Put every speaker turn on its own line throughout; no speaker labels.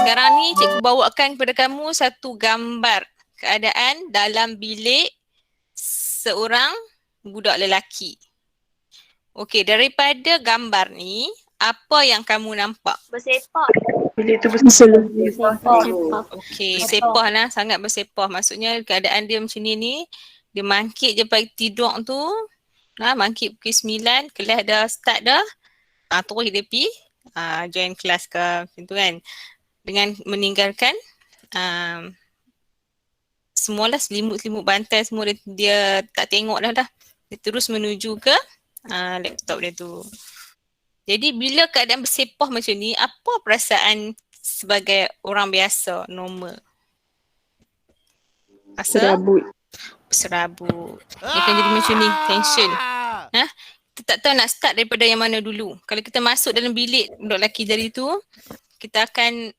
Sekarang ni cikgu bawakan kepada kamu satu gambar keadaan dalam bilik seorang budak lelaki. Okey, daripada gambar ni, apa yang kamu nampak?
Bersepah.
Bilik tu bersepah.
Okey, sepah lah, sangat bersepah. Maksudnya keadaan dia macam ni, dia mangkit je pagi tidur tu. Mangkit pukul 9, kelas dah start dah. Terus dia pergi join kelas ke macam tu kan. Dengan meninggalkan semualah selimut-selimut bantal semua dia tak tengok dah. Dia terus menuju ke laptop dia tu. Jadi bila keadaan bersepah macam ni, apa perasaan sebagai orang biasa, normal? Serabut. Dia akan jadi macam ni, tension. Kita tak tahu nak start daripada yang mana dulu. Kalau kita masuk dalam bilik budak lelaki tadi tu, kita akan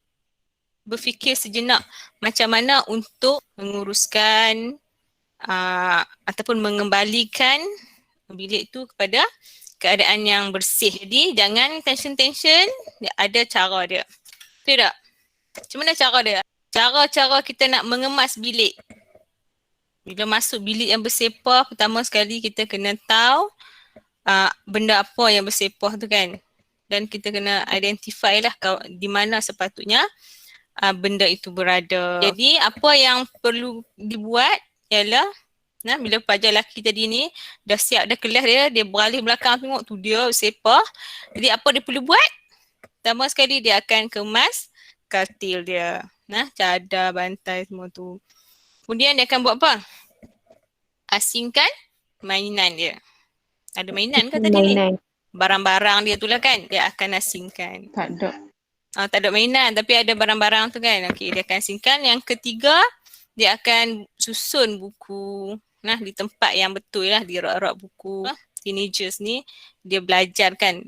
berfikir sejenak macam mana untuk menguruskan ataupun mengembalikan bilik tu kepada keadaan yang bersih. Jadi jangan tension-tension, ada cara dia. Betul tak? Macam mana cara dia? Cara-cara kita nak mengemas bilik. Bila masuk bilik yang bersepah, pertama sekali kita kena tahu benda apa yang bersepah tu kan. Dan kita kena identify lah di mana sepatutnya benda itu berada. Jadi apa yang perlu dibuat ialah bila pelajar lelaki tadi ni dah siap dah kelas dia beralih belakang tengok tu dia sepah. Jadi apa dia perlu buat? Pertama sekali dia akan kemas katil dia. Cadar, bantal semua tu. Kemudian dia akan buat apa? Asingkan mainan dia. Ada mainan ke tadi ni? Barang-barang dia tu lah kan. Dia akan asingkan.
Tak ada.
Tak ada mainan tapi ada barang-barang tu kan. Okey, dia akan asingkan. Yang ketiga, dia akan susun buku di tempat yang betul lah, di rak-rak buku. Teenagers ni dia belajar kan,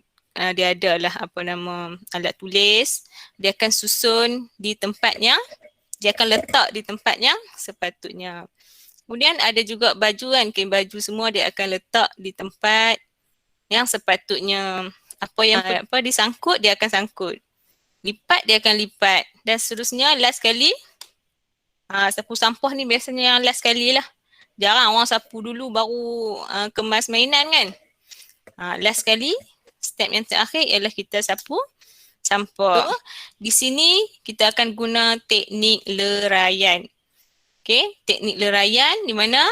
dia ada lah alat tulis. Dia akan susun di tempat yang, dia akan letak di tempat yang sepatutnya. Kemudian ada juga baju kan, kain baju semua dia akan letak di tempat yang sepatutnya. Apa yang disangkut dia akan sangkut. Lipat dia akan lipat. Dan seterusnya last kali, sapu sampah ni biasanya yang last kali lah. Jarang orang sapu dulu baru kemas mainan kan. Last kali, step yang terakhir ialah kita sapu sampah. Di sini kita akan guna teknik leraian. Okay, teknik leraian di mana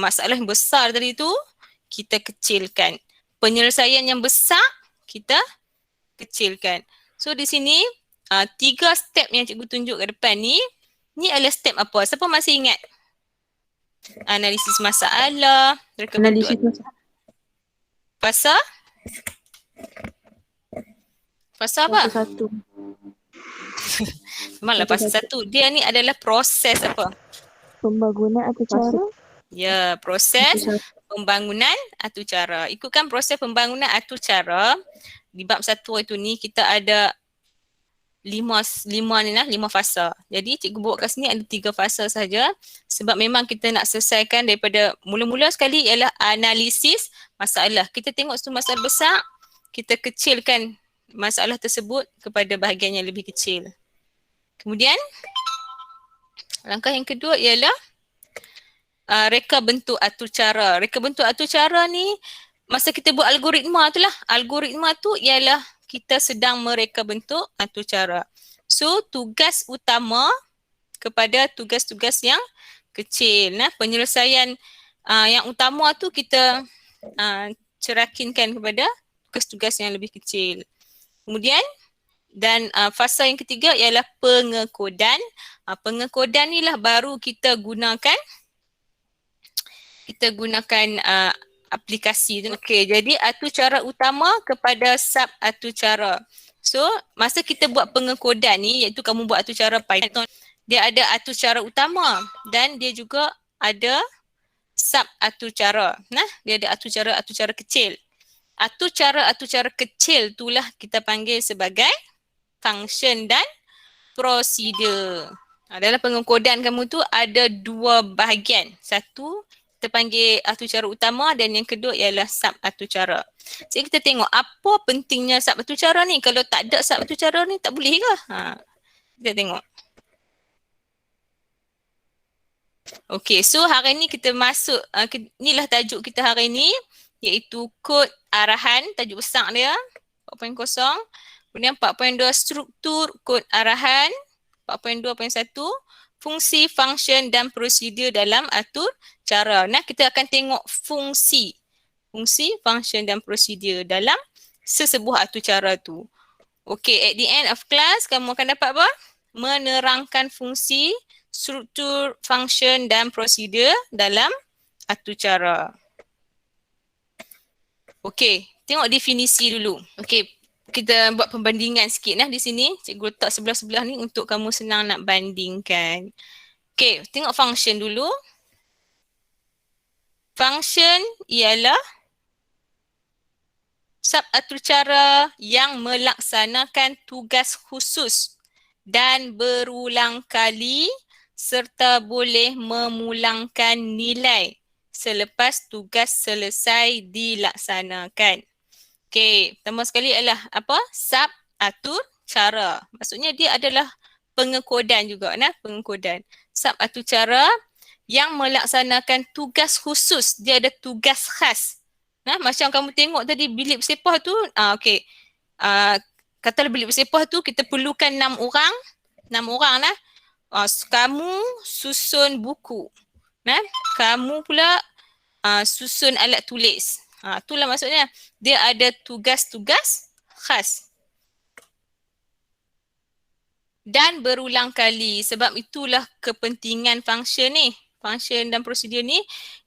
masalah yang besar tadi tu kita kecilkan. Penyelesaian yang besar kita kecilkan. So di sini 3 step yang cikgu tunjuk ke depan ni adalah step apa? Siapa masih ingat? Analisis masalah,
Analisis masalah.
Fasa apa?
Fasa 1.
Memanglah fasa 1. Dia ni adalah proses apa?
Pembangunan atau cara?
Ya, proses pembangunan atau cara. Ikutkan proses pembangunan atau cara. Di bab 1 itu ni kita ada 5 fasa. Jadi cikgu bawa kat sini ada 3 fasa saja sebab memang kita nak selesaikan daripada mula-mula sekali ialah analisis masalah. Kita tengok satu masalah besar, kita kecilkan masalah tersebut kepada bahagian yang lebih kecil. Kemudian langkah yang kedua ialah reka bentuk atur cara. Reka bentuk atur cara ni masa kita buat algoritma tu lah. Algoritma tu ialah kita sedang mereka bentuk atur cara. So tugas utama kepada tugas-tugas yang kecil. Penyelesaian yang utama tu kita cerakinkan kepada tugas-tugas yang lebih kecil. Kemudian dan fasa yang ketiga ialah pengekodan. Pengekodan ni lah baru kita gunakan aplikasi tu. Okey, jadi atur cara utama kepada sub atur cara. So, masa kita buat pengekodan ni, iaitu kamu buat atur cara Python, dia ada atur cara utama dan dia juga ada sub atur cara. Dia ada atur cara kecil. Atur cara kecil itulah kita panggil sebagai function dan prosedur. Dalam pengekodan kamu tu ada 2 bahagian. Satu kita panggil atur cara utama dan yang kedua ialah sub atur cara. Jadi kita tengok apa pentingnya sub atur cara ni. Kalau tak ada sub atur cara ni tak boleh ke? Kita tengok. Okay, so hari ni kita masuk, inilah tajuk kita hari ni, iaitu kod arahan, tajuk besar dia, 4.0. Kemudian 4.2 struktur kod arahan, 4.2.1 fungsi, function dan prosedur dalam atur cara. Nah, kita akan tengok fungsi, function dan prosedur dalam sesebuah atur cara tu. Okay, at the end of class, kamu akan dapat apa? Menerangkan fungsi, struktur, function dan prosedur dalam atur cara. Okay, tengok definisi dulu. Okay, kita buat pembandingan sikit di sini. Cikgu letak sebelah-sebelah ni untuk kamu senang nak bandingkan. Okay, tengok function dulu. Function ialah subatur cara yang melaksanakan tugas khusus dan berulang kali serta boleh memulangkan nilai selepas tugas selesai dilaksanakan. Okey, pertama sekali adalah apa? Subatur cara. Maksudnya dia adalah pengekodan juga, pengekodan. Subatur cara yang melaksanakan tugas khusus, dia ada tugas khas. Macam kamu tengok tadi bilik bersepah tu, okey. Katalah bilik bersepah tu kita perlukan 6 orang. 6 orang lah. Kamu susun buku. Kamu pula susun alat tulis. Itulah maksudnya. Dia ada tugas-tugas khas. Dan berulang kali. Sebab itulah kepentingan function ni. Function dan prosedur ni,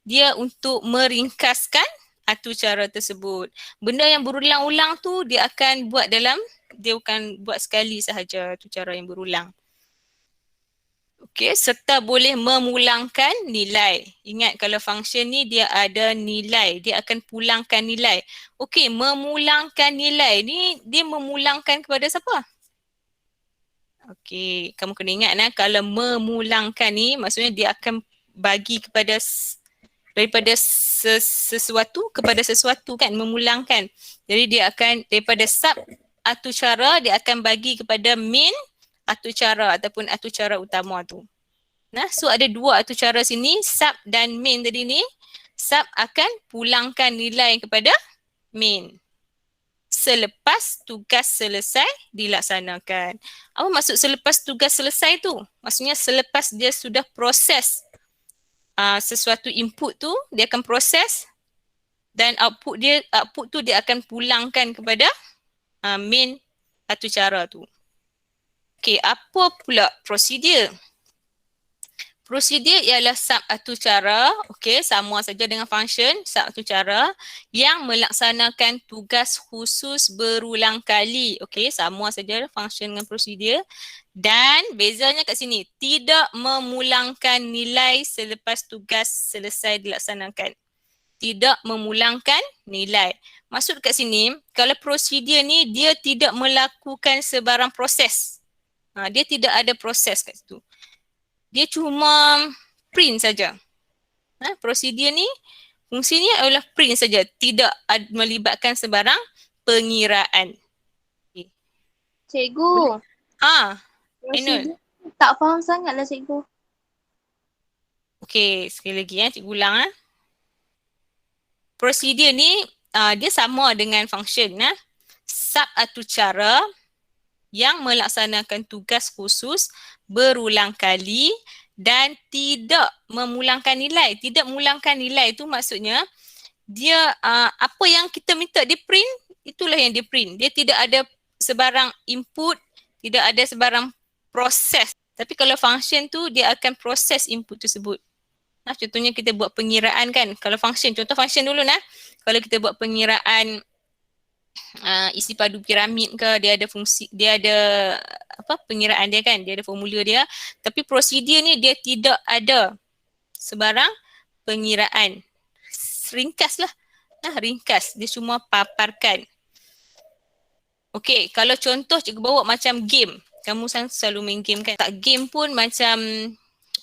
dia untuk meringkaskan atur cara tersebut. Benda yang berulang-ulang tu dia akan buat dia bukan buat sekali sahaja atur cara yang berulang. Okey, serta boleh memulangkan nilai. Ingat kalau function ni dia ada nilai, dia akan pulangkan nilai. Okey, memulangkan nilai ni dia memulangkan kepada siapa? Okey, kamu kena ingat kalau memulangkan ni maksudnya dia akan bagi kepada daripada sesuatu kepada sesuatu kan, memulangkan. Jadi dia akan daripada sub atur cara dia akan bagi kepada main atur cara ataupun atur cara utama tu. So ada dua atur cara sini, sub dan main tadi ni. Sub akan pulangkan nilai kepada main selepas tugas selesai dilaksanakan. Apa maksud selepas tugas selesai tu? Maksudnya selepas dia sudah proses sesuatu input tu, dia akan proses dan output tu dia akan pulangkan kepada main atur cara tu. Okey, apa pula prosedur? Prosedur ialah subatur cara, okey, sama saja dengan function, subatur cara yang melaksanakan tugas khusus berulang kali. Okey, sama saja function dengan prosedur. Dan bezanya kat sini, tidak memulangkan nilai selepas tugas selesai dilaksanakan. Tidak memulangkan nilai. Maksud kat sini, kalau prosedur ni dia tidak melakukan sebarang proses. Dia tidak ada proses kat situ. Dia cuma print saja. Prosedur ni, fungsinya adalah print saja. Tidak melibatkan sebarang pengiraan.
Cikgu.
Ainul.
Tak faham sangatlah cikgu.
Okey, sekali lagi cikgu ulang. Prosedur ni dia sama dengan function. Subatur cara yang melaksanakan tugas khusus berulang kali dan tidak memulangkan nilai. Tidak memulangkan nilai tu maksudnya dia apa yang kita minta dia print, itulah yang dia print. Dia tidak ada sebarang input, tidak ada sebarang proses. Tapi kalau function tu dia akan proses input tersebut. Contohnya kita buat pengiraan kan. Kalau function, contoh function dulu kalau kita buat pengiraan isi padu piramid ke, dia ada fungsi, dia ada pengiraan dia kan, dia ada formula dia. Tapi prosedur ni dia tidak ada sebarang pengiraan. Ringkas lah. Ringkas, dia cuma paparkan. Okey, kalau contoh cikgu bawa macam game. Kamu selalu main game kan. Tak game pun macam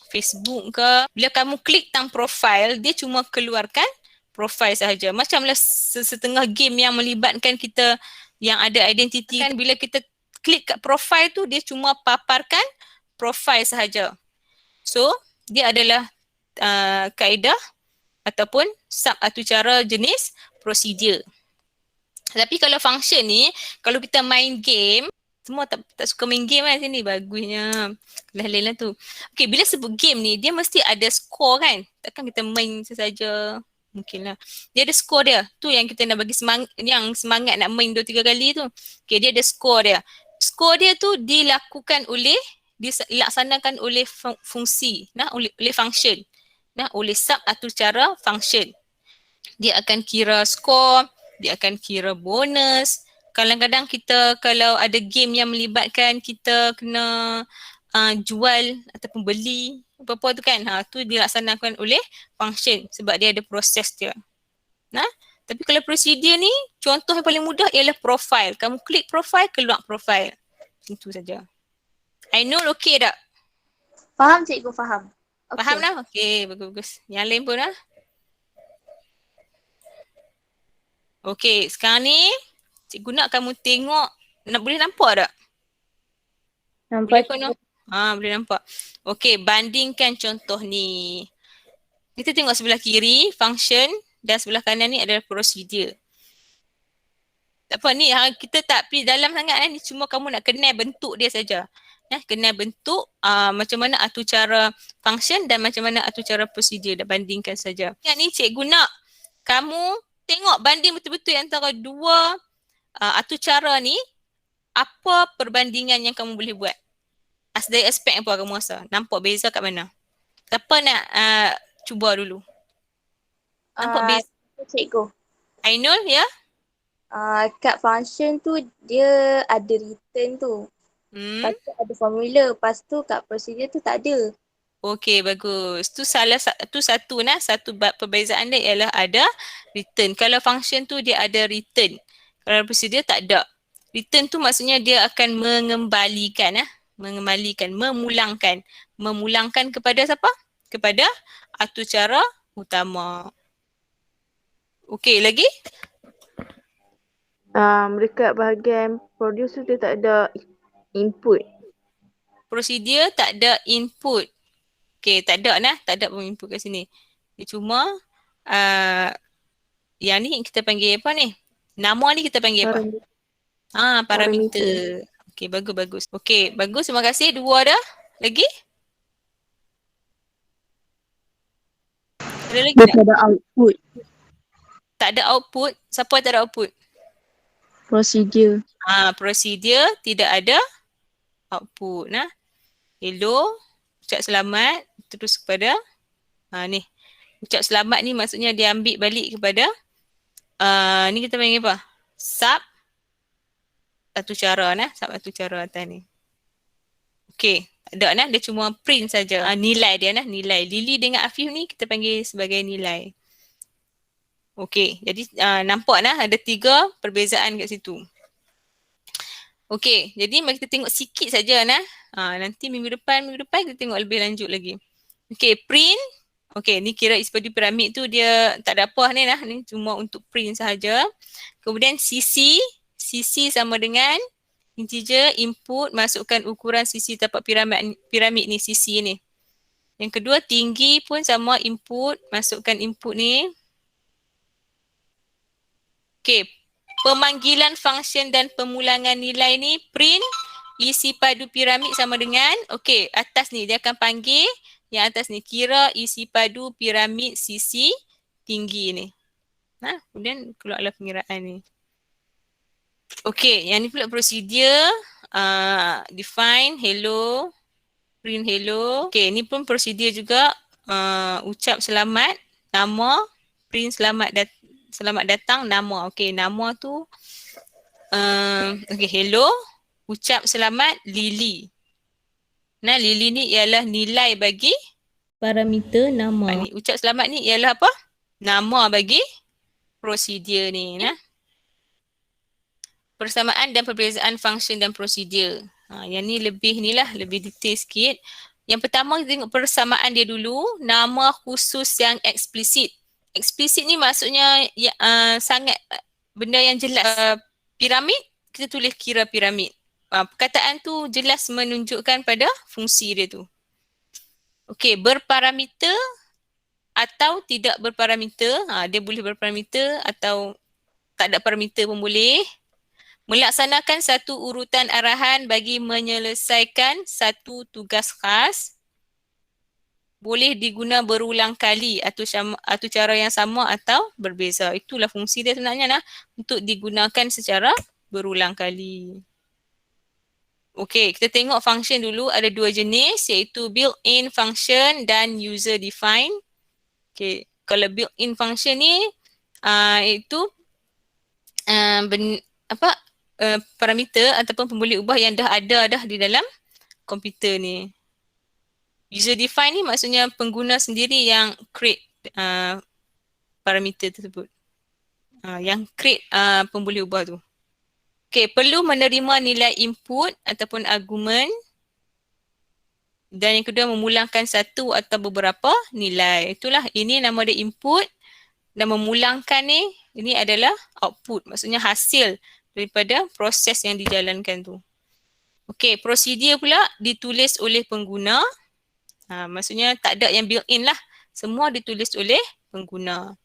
Facebook ke. Bila kamu klik tang profile, dia cuma keluarkan profile sahaja. Macamlah setengah game yang melibatkan kita yang ada identiti kan, bila kita klik kat profile tu, dia cuma paparkan profile sahaja. So, dia adalah kaedah ataupun sub atau cara jenis prosedur. Tapi kalau function ni, kalau kita main game, semua tak suka main game kan sini, bagusnya. Lain-lain tu. Okay, bila sebut game ni, dia mesti ada score kan? Takkan kita main sesaja. Mungkin lah. Dia ada score dia. Tu yang kita nak bagi semangat nak main 2-3 kali tu. Okay, dia ada score dia. Score dia tu dilaksanakan oleh fungsi, oleh function. Oleh sub atau cara function. Dia akan kira skor, dia akan kira bonus. Kadang-kadang kita kalau ada game yang melibatkan kita kena jual ataupun beli apa-apa tu kan, tu dilaksanakan oleh function sebab dia ada proses dia. Tapi kalau prosedur ni, contoh yang paling mudah ialah profile. Kamu klik profile, keluar profile. Itu saja. Ainul okey tak?
Faham cikgu, faham. Okay.
Faham lah? Okey, bagus-bagus. Yang lain pun lah. Okey, sekarang ni cikgu nak kamu tengok, boleh nampak tak?
Nampak.
Boleh nampak. Okey, bandingkan contoh ni. Kita tengok sebelah kiri, function, dan sebelah kanan ni adalah prosedur. Tak apa ni, kita tak pergi dalam sangat ni, cuma kamu nak kenal bentuk dia saja. Kenal bentuk, macam mana atur cara function dan macam mana atur cara prosedur, dah bandingkan saja. Yang ni cikgu nak kamu tengok banding betul-betul antara dua atur cara ni, apa perbandingan yang kamu boleh buat. Dari aspek apa kamu rasa? Nampak beza kat mana? Siapa nak cuba dulu? Nampak beza?
Cikgu.
Ainul, ya?
Kat function tu dia ada return tu. Lepas tu ada formula. Lepas tu kat prosedur tu tak ada.
Okey, bagus. Tu satu perbezaan dia ialah ada return. Kalau function tu dia ada return. Kalau prosedur tak ada. Return tu maksudnya dia akan mengembalikan, memulangkan kepada siapa? Kepada atur cara utama. Okey, lagi?
Dekat bahagian produce tu dia tak ada input.
Prosedur tak ada input. Okey, tak ada pun input kat sini. Dia cuma yang ni kita panggil apa ni? Nama ni kita panggil apa? Parameter. Okey, bagus. Okey, bagus. Terima kasih. Dua dah. Lagi? Ada lagi
Dia
tak?
tak ada output.
Tak ada output. Siapa tak ada output?
Prosedur.
Prosedur tidak ada output. Hello, ucap selamat terus kepada ni. Ucap selamat ni maksudnya dia ambil balik kepada ni kita panggil apa? Sub satu cara sub satu cara atas ni. Okey, tak ada dia cuma print saja. Nilai dia nilai. Lily dengan Afif ni kita panggil sebagai nilai. Okey, jadi nampak ada 3 perbezaan kat situ. Okey, jadi mari kita tengok sikit saja nanti minggu depan kita tengok lebih lanjut lagi. Okey, print. Okey, ni kira isi padu piramid tu dia tak ada apa ni cuma untuk print sahaja. Kemudian CC sama dengan integer input, masukkan ukuran sisi tapak piramid ni, CC ni. Yang kedua tinggi pun sama input, masukkan input ni. Okey, pemanggilan function dan pemulangan nilai ni print isi padu piramid sama dengan, okey, atas ni dia akan panggil yang atas ni kira isi padu piramid sisi tinggi ni. Kemudian keluarlah pengiraan ni. Okey, yang ni pula prosedur, define hello, print hello. Okey, ni pun prosedur juga, ucap selamat, nama, print selamat datang, nama. Okey, nama tu okey, hello, ucap selamat Lily. Lily ni ialah nilai bagi parameter nama. Ucap selamat ni ialah apa? Nama bagi prosedur ni. Persamaan dan perbezaan function dan prosedur. Yang ni lebih detail sikit. Yang pertama kita tengok persamaan dia dulu. Nama khusus yang eksplisit. Eksplisit ni maksudnya sangat benda yang jelas. Piramid, kita tulis kira piramid. perkataan tu jelas menunjukkan pada fungsi dia tu. Okey, berparameter atau tidak berparameter. Dia boleh berparameter atau tak ada parameter pun boleh. Melaksanakan satu urutan arahan bagi menyelesaikan satu tugas khas. Boleh diguna berulang kali atau cara yang sama atau berbeza. Itulah fungsi dia sebenarnya untuk digunakan secara berulang kali. Okey, kita tengok function dulu. Ada dua jenis iaitu built-in function dan user-defined. Okey, kalau built-in function ni itu parameter ataupun pemboleh ubah yang dah ada di dalam komputer ni. User define ni maksudnya pengguna sendiri yang create parameter tersebut. Yang create pemboleh ubah tu. Okey, perlu menerima nilai input ataupun argumen. Dan yang kedua memulangkan satu atau beberapa nilai. Itulah, ini nama dia input. Dan memulangkan ni, ini adalah output. Maksudnya hasil daripada proses yang dijalankan tu. Okey, prosedur pula ditulis oleh pengguna. Maksudnya tak ada yang built-in lah. Semua ditulis oleh pengguna.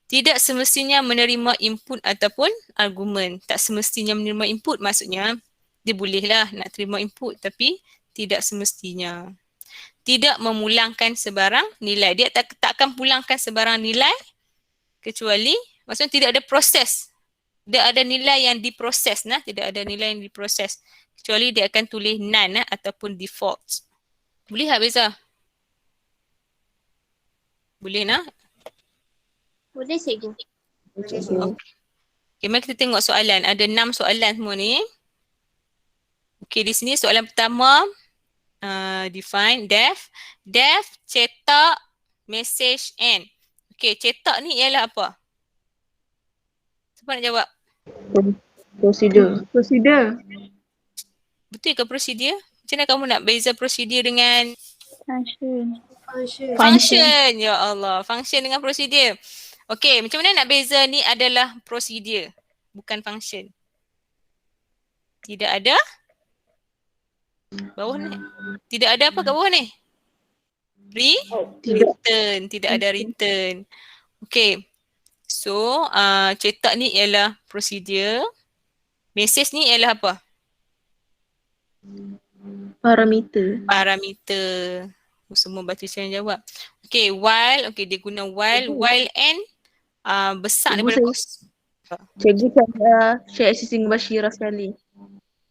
Tidak semestinya menerima input ataupun argumen. Tak semestinya menerima input maksudnya dia bolehlah nak terima input tapi tidak semestinya. Tidak memulangkan sebarang nilai. Dia tak akan pulangkan sebarang nilai kecuali maksudnya tidak ada proses. Tidak ada nilai yang diproses. Tidak ada nilai yang diproses. Kecuali dia akan tulis none ataupun default. Boleh tak Beza? Boleh nak?
Boleh cikgu.
Okay, mari kita tengok soalan. Ada 6 soalan semua ni. Okay, di sini soalan pertama. Define def. Def cetak message end. Okay, cetak ni ialah apa? Siapa nak jawab?
Prosedur.
Betul ke prosedur? Macam mana kamu nak beza prosedur dengan function? Ya Allah, function dengan prosedur. Okey, macam mana nak beza ni adalah prosedur, bukan function? Tidak ada? Bawah ni. Tidak ada apa kat bawah ni? Return. Tidak ada return. Okey. So, cetak ni ialah prosedur. Message ni ialah apa?
Parameter.
Semua baca saya jawab. Okay, while. Okay, dia guna while. While and besar daripada kos.
Cikgu saya share access dengan Bashira sekali.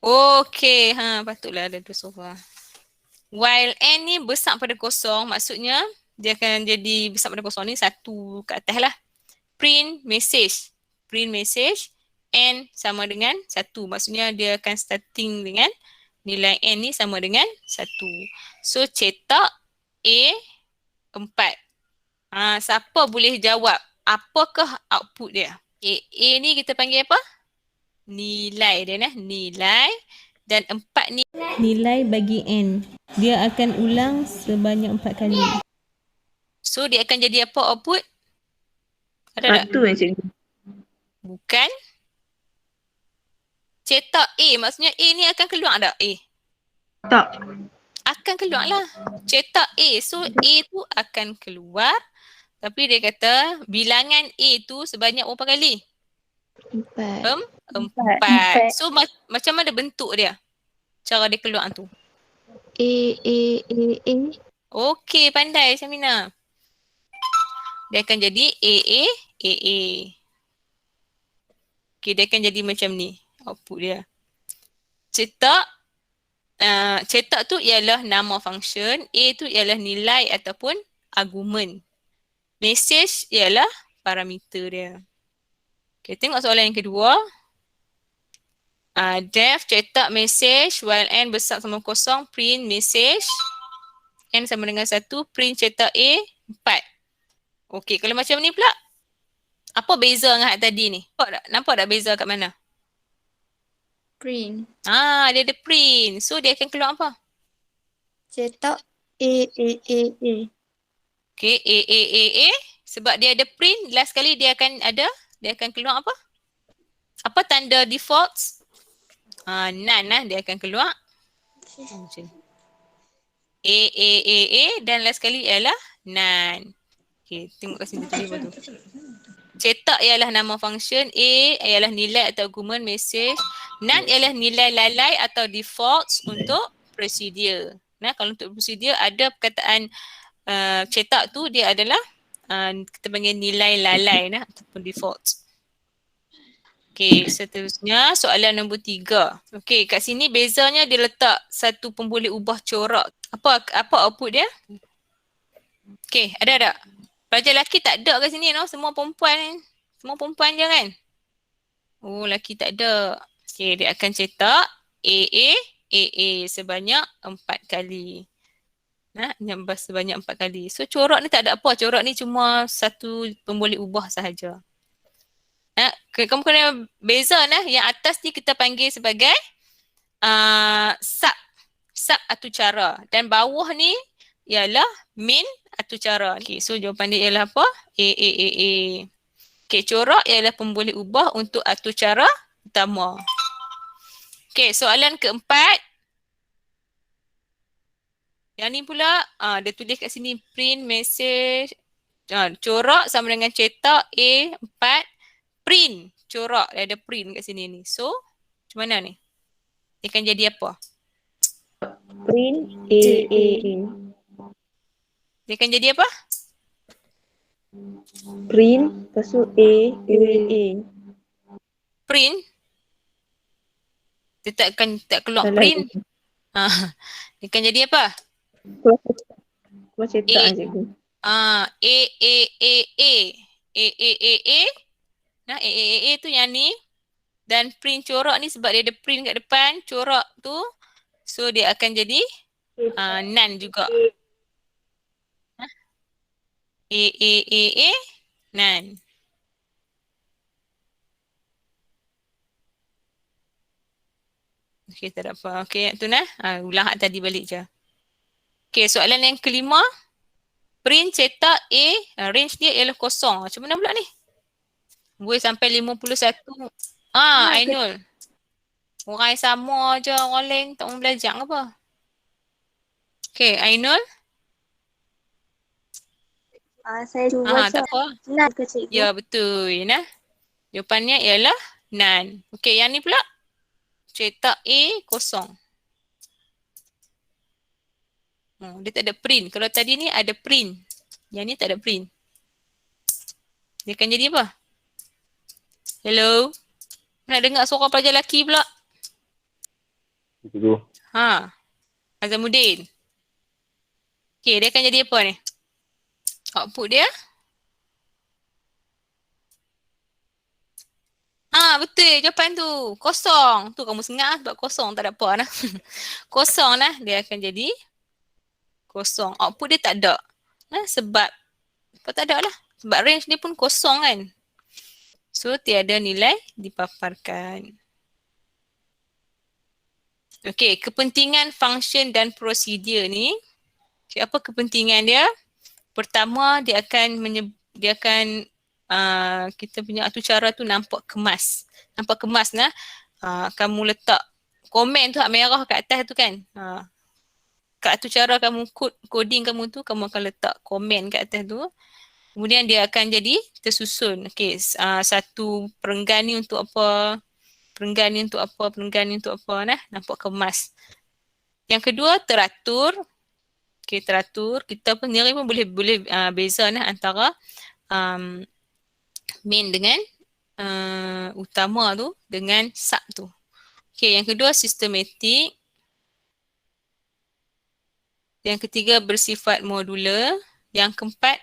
Okay, patutlah ada tu sofa. While n ni besar pada kosong, maksudnya dia akan jadi besar pada kosong ni satu ke atas lah. Print message. N sama dengan 1. Maksudnya dia akan starting dengan nilai n ni sama dengan 1. So cetak A 4. Siapa boleh jawab apakah output dia? A ni kita panggil apa? Nilai dia nilai. Dan 4 ni nilai bagi n. Dia akan ulang sebanyak 4 kali. So dia akan jadi apa output? Ada tak?
Satu cikgu.
Bukan. Cetak A, maksudnya A ni akan keluar tak A?
Tak.
Akan keluar lah. Cetak A, so A tu akan keluar. Tapi dia kata bilangan A tu sebanyak berapa kali?
4.
4. So macam mana bentuk dia? Cara dia keluar tu.
A.
Okey, pandai Syamina. Dia akan jadi A. Okey, dia akan jadi macam ni output dia. Cetak tu ialah nama function, A tu ialah nilai ataupun argumen. Message ialah parameter dia. Okay, tengok soalan yang kedua. Def cetak message while n besar sama kosong, print message n sama dengan 1, print cetak A 4. Okey, kalau macam ni pula, apa beza dengan tadi ni? Nampak tak beza kat mana?
Print.
Dia ada print. So dia akan keluar apa?
Cetak A.
Okay, A. Sebab dia ada print, last kali dia akan keluar apa? Apa tanda defaults? nan lah dia akan keluar. Macam ni. A dan last sekali ialah nan. Okay, tengok kat sini tulis apa tu. Cetak ialah nama function, A ialah nilai atau argument message, nan ialah nilai lalai atau defaults untuk procedure. Nah, kalau untuk procedure ada perkataan cetak tu dia adalah kita panggil nilai lalai nah ataupun defaults. Okey, seterusnya soalan nombor 3. Okey, kat sini bezanya dia letak satu pemboleh ubah corak. Apa output dia? Okey, ada tak? Pelajar lelaki tak ada kat sini no, semua perempuan. Semua perempuan je kan? Oh, lelaki tak ada. Okey, dia akan cetak A sebanyak 4 kali. Nah, nyambah sebanyak 4 kali. So corak ni tak ada apa. Corak ni cuma satu pemboleh ubah sahaja. Nah, kamu kena beza nah. Yang atas ni kita panggil sebagai sub atau cara. Dan bawah ni ialah main atau cara. Okay, so jawapan dia ialah apa? A. Okay, corak ialah pemboleh ubah untuk atur cara utama. Okay, soalan keempat. Yang ni pula, dia tulis kat sini print message. Corak sama dengan cetak A4. Print. Corak, dia ada print kat sini ni. So, macam mana ni? Dia akan jadi apa?
Print A.
Dia akan jadi apa?
Print, lepas tu A.
Print. Dia tak keluar
Salah.
print. Dia akan jadi apa?
Keluar cetak
A.
cikgu.
A. Nah, A tu yang ni. Dan print corak ni sebab dia ada print kat depan. Corak tu. So, dia akan jadi nan juga. A, nan. Okey, tak ada apa. Okey, tu nah. Ulang hak tadi balik je. Okey, soalan yang kelima. Print cetak A, range dia ialah kosong. Macam mana pula ni? Boleh sampai 51. Ainul. Orang yang sama je, orang lain tak mau belajar ke apa? Okey, Ainul.
Saya cuba
Tak apa.
nan ke cikgu?
Ya, betul. Nah. Jawapannya ialah nan. Okey, yang ni pula. Cetak A kosong. Dia tak ada print. Kalau tadi ni ada print. Yang ni tak ada print. Dia akan jadi apa? Hello? Nak dengar suara pelajar lelaki pula?
Cikgu.
Azamuddin. Okey, dia akan jadi apa ni? Output dia? Betul jawapan tu. Kosong. Tu kamu sengah sebab kosong tak ada apa lah. Kosong lah. Dia akan jadi kosong. Output dia tak ada. Sebab apa tak ada lah. Sebab range dia pun kosong kan. So tiada nilai dipaparkan. Okey, kepentingan function dan prosedur ni. Okay, apa kepentingan dia? Pertama, dia akan kita punya atur cara tu nampak kemas. Nampak kemas nah. Kamu letak komen tu hak merah kat atas tu kan. Kat atur cara kamu coding kamu tu, kamu akan letak komen kat atas tu. Kemudian dia akan jadi tersusun. Okey, satu perenggan ni untuk apa? Perenggan ni untuk apa? Perenggan ni untuk apa nah. Nampak kemas. Yang kedua, teratur. Okey, teratur. Kita pun sendiri pun boleh beza nah antara main dengan utama tu dengan sub tu. Okey, yang kedua sistematik. Yang ketiga bersifat modular. Yang keempat,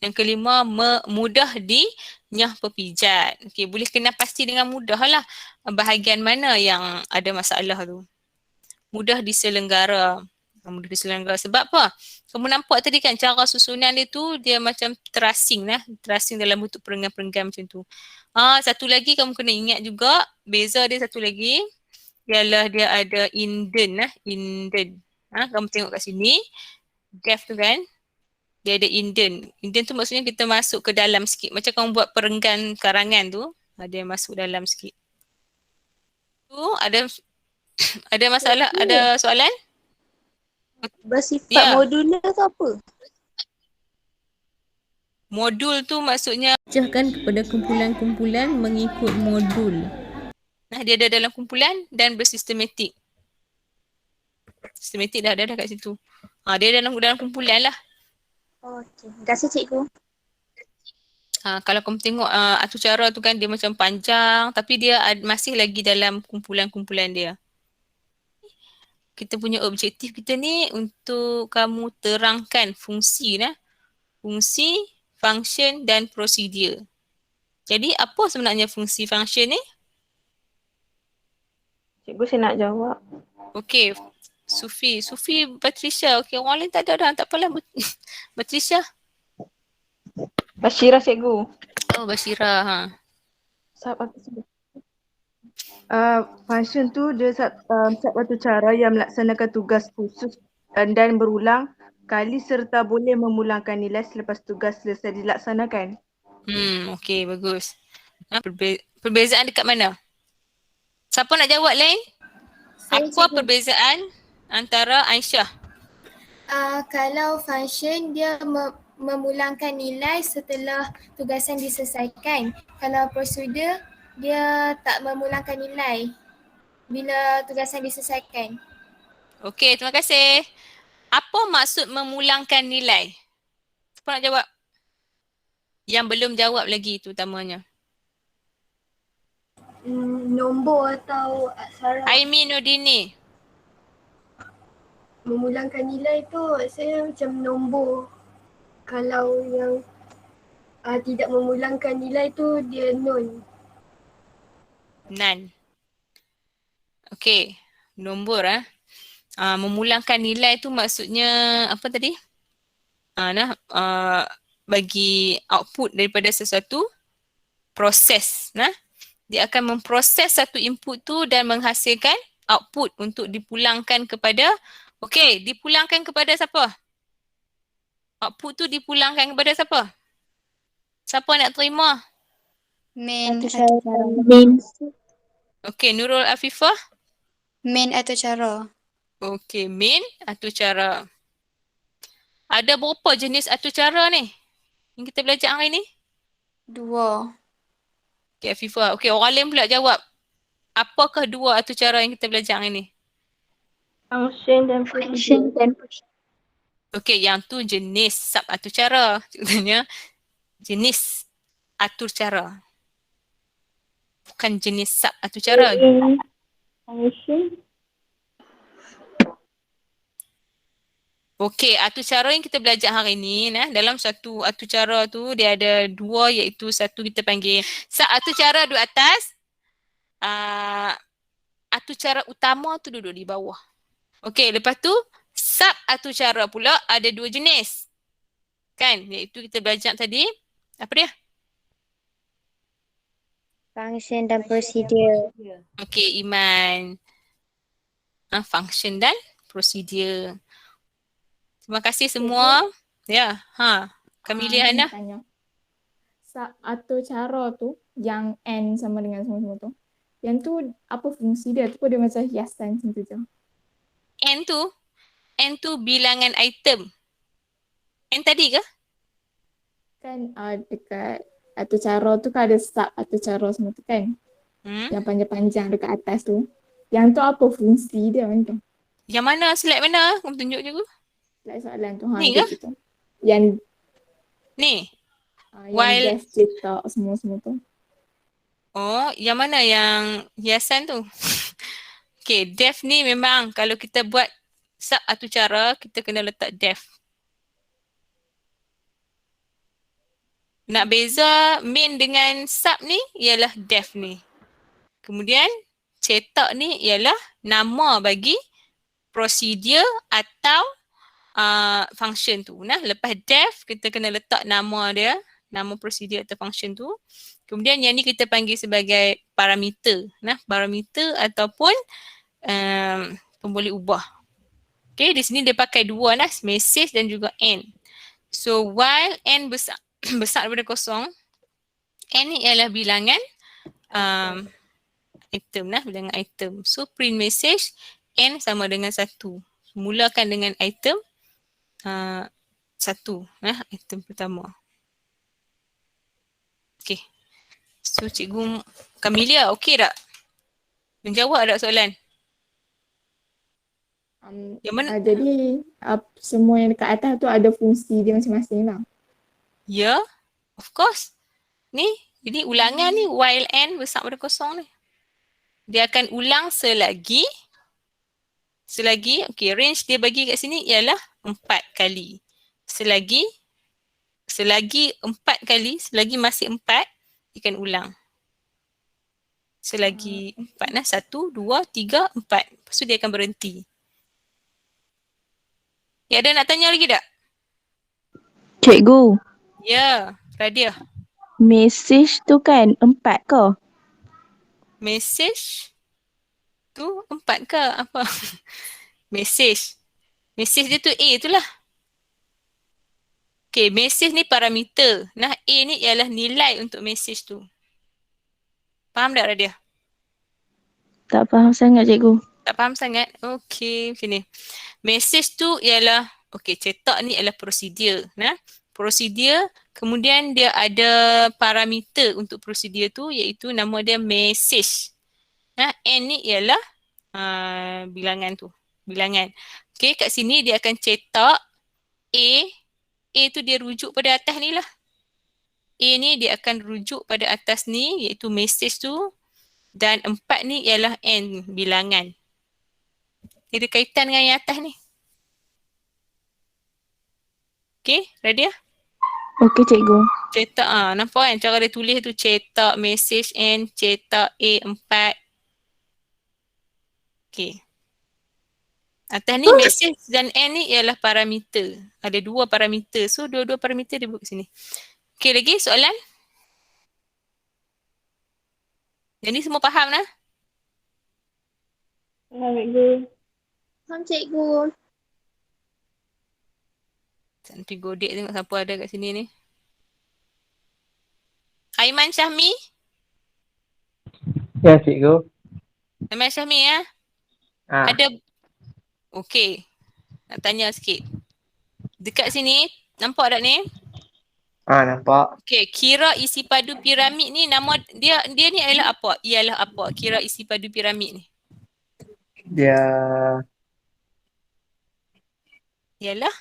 yang kelima mudah dinyah pepijat. Okey, boleh kena pasti dengan mudah lah bahagian mana yang ada masalah tu. Mudah diselenggara. Mudah diselenggara sebab apa? Kamu nampak tadi kan cara susunan dia tu dia macam terasing lah. Terasing dalam bentuk perenggan-perenggan macam tu. Satu lagi kamu kena ingat juga, beza dia satu lagi ialah dia ada indent lah. Indent. Kamu tengok kat sini. Graph tu kan. Dia ada indent. Indent tu maksudnya kita masuk ke dalam sikit. Macam kamu buat perenggan karangan tu. Dia masuk dalam sikit. Tu ada Ada masalah? Ada soalan?
Bersifat
Ya.
modular tu apa?
Modul tu maksudnya pecahkan kepada kumpulan-kumpulan mengikut modul. Nah, dia ada dalam kumpulan dan bersistematik. Sistematik dah ada kat situ. Dia dalam kumpulan lah.
Okey. Terima kasih cikgu.
Kalau kamu tengok atur cara tu kan dia macam panjang tapi dia masih lagi dalam kumpulan-kumpulan dia. Kita punya objektif kita ni untuk kamu terangkan fungsi lah. Fungsi, function dan prosedur. Jadi apa sebenarnya fungsi function ni?
Cikgu saya nak jawab.
Okey, Sufi, Patricia. Okey, orang lain tak ada dah. Tak apalah. Patricia.
Bashira cikgu.
Oh, Bashira.
Sub function tu dia satu cara yang melaksanakan tugas khusus dan berulang kali serta boleh memulangkan nilai selepas tugas selesai dilaksanakan.
Okey, bagus. Perbezaan dekat mana? Siapa nak jawab lain? Apa perbezaan antara Aisyah?
Kalau function dia memulangkan nilai setelah tugasan diselesaikan. Kalau prosedur dia tak memulangkan nilai bila tugasan diselesaikan.
Okey, terima kasih. Apa maksud memulangkan nilai? Siapa nak jawab? Yang belum jawab lagi tu utamanya.
Nombor atau aksara.
Aimi Nurdini.
Memulangkan nilai tu saya macam nombor. Kalau yang tidak memulangkan nilai tu dia non.
Nan. Okey, nombor memulangkan nilai tu maksudnya apa tadi? Bagi output daripada sesuatu proses. Dia akan memproses satu input tu dan menghasilkan output untuk dipulangkan kepada dipulangkan kepada siapa? Output tu dipulangkan kepada siapa? Siapa nak terima?
Main
Atur
atau
cara.
cara.
Main.
Okey, Nurul Afifah.
Main atau cara.
Okey, main atur cara. Ada berapa jenis atur cara ni yang kita belajar hari ni?
2.
Okey, Afifah. Okey, orang lain pula jawab. Apakah 2 atur cara yang kita belajar hari ni?
Function dan prosedur.
Okey, yang tu jenis sub atur cara. Sebenarnya jenis atur cara. Bukan jenis sub atur cara.
Function.
Okey, atur cara yang kita belajar hari ni, dalam satu atur cara tu dia ada 2 iaitu satu kita panggil sub atur cara duduk atas. Atur cara utama tu duduk di bawah. Okey, lepas tu sub atur cara pula ada 2 jenis. Kan? Iaitu kita belajar tadi. Apa dia?
Function dan prosedur.
Okey, Iman. Function dan prosedur. Terima kasih semua. Ya, kami lihat Hana.
Tanya. Atur cara tu yang N sama dengan semua-semua tu. Yang tu apa fungsi dia? Tu dia macam hiasan macam tu je.
N tu bilangan item. N tadi ke?
Kan dekat atur cara tu kan ada sub atur cara semua tu kan. Yang panjang-panjang dekat atas tu. Yang tu apa fungsi dia macam tu?
Yang mana? Slide mana? Kamu tunjuk je aku.
Slide soalan tu.
Ni ke?
Gitu. Yang
Ni?
yang desk cetak semua-semua tu.
Oh, yang mana yang hiasan tu? Okay, def ni memang kalau kita buat sub atur cara, kita kena letak def. Nak beza main dengan sub ni ialah def ni. Kemudian cetak ni ialah nama bagi prosedur atau function tu. Lepas def kita kena letak nama dia, nama prosedur atau function tu. Kemudian yang ni kita panggil sebagai parameter. Parameter ataupun pemboleh ubah. Okay, di sini dia pakai 2 message dan juga n. So while n besar besar daripada kosong, n ni ialah bilangan Item lah, bilangan item. So print message N sama dengan 1. Mulakan dengan item 1 item pertama. Okay. So Cikgu Kamilia okey tak? Menjawab tak soalan? Yang mana?
Jadi semua yang dekat atas tu ada fungsi dia masing-masing lah.
Ya, of course. Ni, jadi ulangan ni while N besar pada kosong ni. Dia akan ulang selagi, okay, range dia bagi kat sini ialah 4 kali. Selagi 4 kali, selagi masih 4, dia akan ulang. Selagi 4 lah, 1, 2, 3, 4. Lepas tu dia akan berhenti. Ya, ada nak tanya lagi tak?
Cikgu,
Ya, Radia.
mesej tu kan 4 ke?
Message tu 4 ke apa? Message dia tu A tu lah. Okay, message ni parameter. Nah, A ni ialah nilai untuk message tu. Faham tak Radia?
Tak faham sangat cikgu.
Tak faham sangat? Okay, macam ni. Message tu ialah, okay, cetak ni ialah prosedur. Nah, prosedur, kemudian dia ada parameter untuk prosedur tu iaitu nama dia message. Nah, N ni ialah bilangan tu. Bilangan. Okay, kat sini dia akan cetak A. A tu dia rujuk pada atas ni lah. A ni dia akan rujuk pada atas ni iaitu message tu. Dan 4 ni ialah N bilangan. Dia ada kaitan dengan yang atas ni. Okay, Radia?
Okey cikgu.
Cetak, nampak kan cara dia tulis tu, cetak message N, cetak A4. Okay. Atas ni message dan N ni ialah parameter. Ada 2 parameter. So, dua-dua parameter dia buat sini. Okay, lagi soalan? Yang ni semua faham lah?
Faham cikgu.
Nanti godek tengok siapa ada kat sini ni. Aiman Syahmi?
Ya, cikgu.
Aiman Syahmi ya? Ada. Okey. Nak tanya sikit. Dekat sini, nampak tak ni?
Nampak.
Okey, kira isi padu piramid ni nama dia ni ialah apa? Ialah apa? Kira isi padu piramid ni.
Dia
Ialah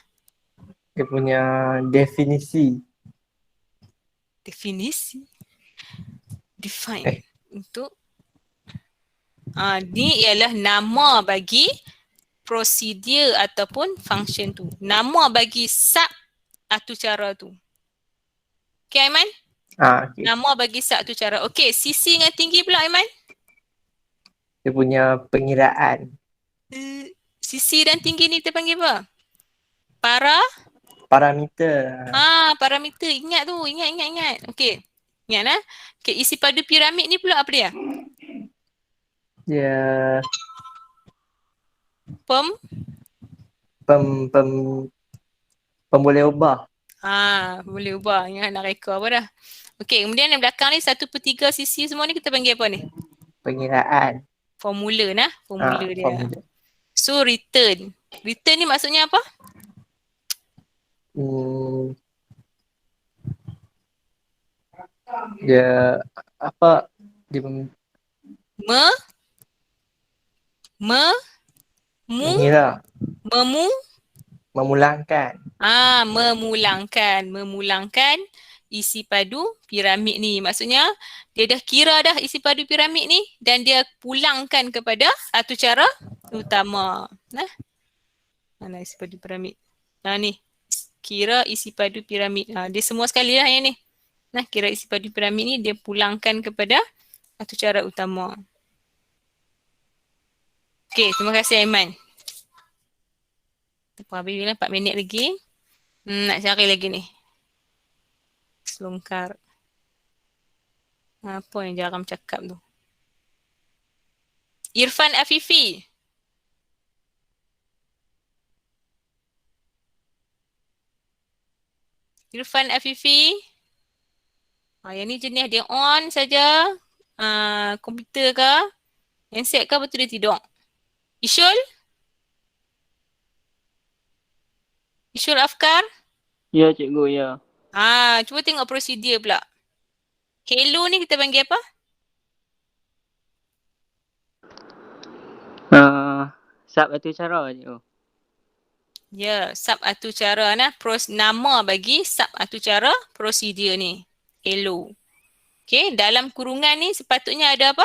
punya definisi.
definisi. Define. Untuk ni ialah nama bagi prosedur ataupun function tu. Nama bagi sub atau cara tu. Okay, Aiman?
Okay.
Nama bagi sub tu cara. Okay, sisi dengan tinggi pula, Aiman?
Dia punya pengiraan.
Sisi dan tinggi ni kita panggil apa?
Parameter.
Parameter. Ingat tu. Ingat. Okay. Ingat lah. Okay, isi padu piramid ni pula apa dia?
Dia boleh ubah.
Boleh ubah. Ingat nak reka apa dah. Okay, kemudian yang belakang ni 1/3 sisi semua ni kita panggil apa ni?
Pengiraan.
Formula nah. Formula dia.
Formula.
So, return. Return ni maksudnya apa?
Dia apa? Dia mengira. Memulangkan.
Memulangkan isi padu piramid ni. Maksudnya dia dah kira dah isi padu piramid ni dan dia pulangkan kepada satu cara utama. Mana isi padu piramid? Ni. Kira isi padu piramid. Dia semua sekali lah yang ni. Kira isi padu piramid ni dia pulangkan kepada satu cara utama. Okay, terima kasih Aiman. Habis lah 4 minit lagi. Nak cari lagi ni. Selongkar. Apa yang jarang cakap tu? Irfan Afifi. Irfan Afifi. Yang ni jenis dia on saja. Komputer ke? Handset ke betul dia tidak? Isyul? Isyul Afkar?
Ya cikgu, ya.
Cuba tengok prosedur pula. Hello ni kita panggil apa?
Sub atau cara cikgu?
Ya, sub atau cara nah. Nama bagi sub atau cara prosedur ni. Hello. Okay, dalam kurungan ni sepatutnya ada apa?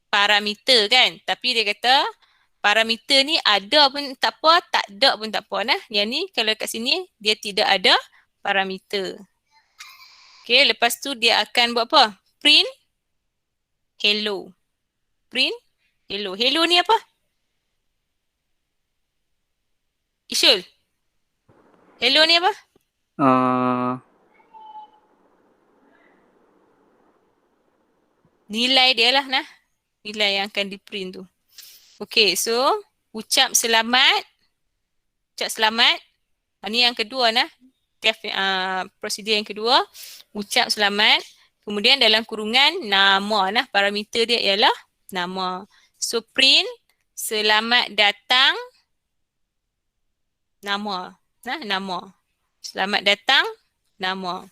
Parameter kan. Tapi dia kata parameter ni ada pun tak apa, tak ada pun tak apa nah. Yang ni kalau kat sini dia tidak ada parameter. Okay, lepas tu dia akan buat apa? Print hello. Print hello. Hello ni apa? Isyul. Hello ni apa? Nilai dia lah nah. Nilai yang akan di print tu. Okay, so ucap selamat. Ucap selamat. Ni yang kedua nah. Prosedur yang kedua. Ucap selamat. Kemudian dalam kurungan nama nah. Parameter dia ialah nama. So print selamat datang nama. Nah, nama. Selamat datang nama.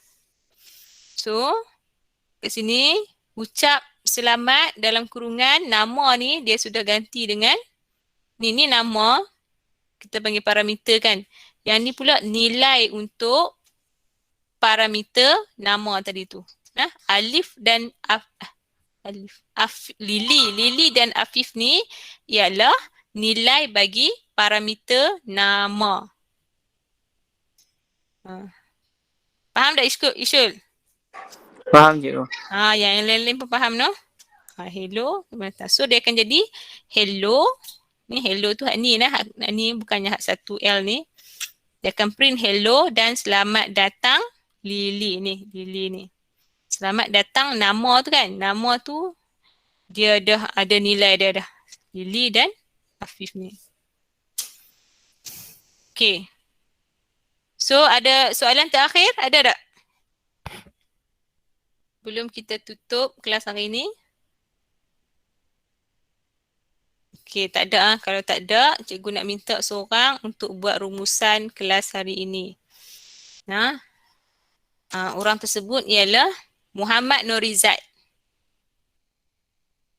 So kat sini ucap selamat dalam kurungan nama ni dia sudah ganti dengan ni nama kita panggil parameter kan. Yang ni pula nilai untuk parameter nama tadi tu. Nah, Alif dan Lili dan Afif ni ialah nilai bagi parameter nama. Faham tak Isyul?
Faham cikgu.
Yang lain-lain pun faham no? Hello. So dia akan jadi hello. Ni hello tu hak ni nah. Hak ni bukannya hak 1L ni. Dia akan print hello dan selamat datang Lili ni. Lili ni. Selamat datang nama tu kan. Nama tu dia dah ada nilai dia dah. Lili dan Afif ni. Okay. So ada soalan terakhir? Ada tak? Belum kita tutup kelas hari ni. Okay, tak ada. Kalau tak ada, cikgu nak minta seorang untuk buat rumusan kelas hari ini. Nah, orang tersebut ialah Muhammad Norizat.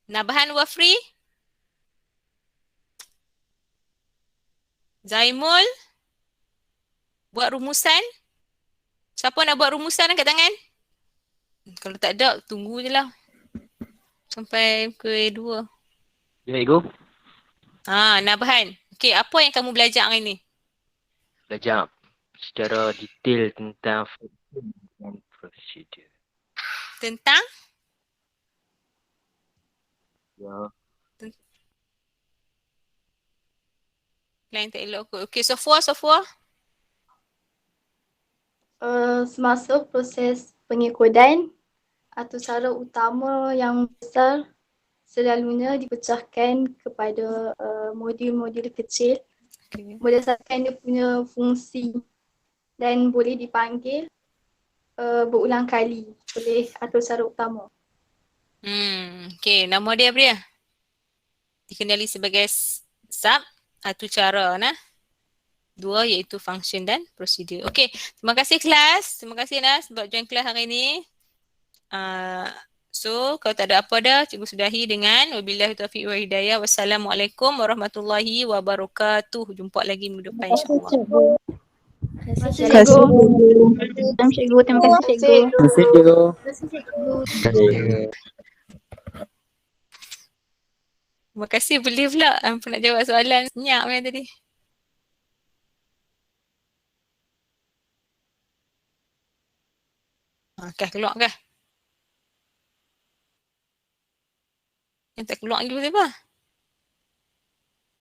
Nabahan Wafri. Zaimul. Buat rumusan. Siapa nak buat rumusan angkat tangan? Kalau tak ada, tunggu je lah. Sampai ke 2.
Ya cikgu.
Nabahan. Okey, apa yang kamu belajar hari ni?
Belajar secara detail tentang function dan prosedur.
Tentang?
Ya.
Lain tak elok kot. Okey, Sofwa.
Semasa proses pengikodan atau cara utama yang besar selalunya dipecahkan kepada modul-modul kecil berdasarkan dia punya fungsi dan boleh dipanggil berulang kali oleh atau cara utama.
Okey, nama dia apa dia? Dikenali sebagai sub atau cara nah. 2 iaitu function dan prosedur. Okey, terima kasih kelas. Terima kasih Nas sebab join kelas hari ni. So, kalau tak ada apa dah, cikgu sudahi dengan wabillahi taufiq wal hidayah. Wassalamualaikum warahmatullahi wabarakatuh. Jumpa lagi minggu depan insya-Allah.
Terima kasih cikgu. Terima kasih cikgu.
Terima kasih cikgu.
Terima kasih boleh pula apa nak jawab soalan senyap kan tadi. Keluar kah? Yang tak keluar lagi pasal apa?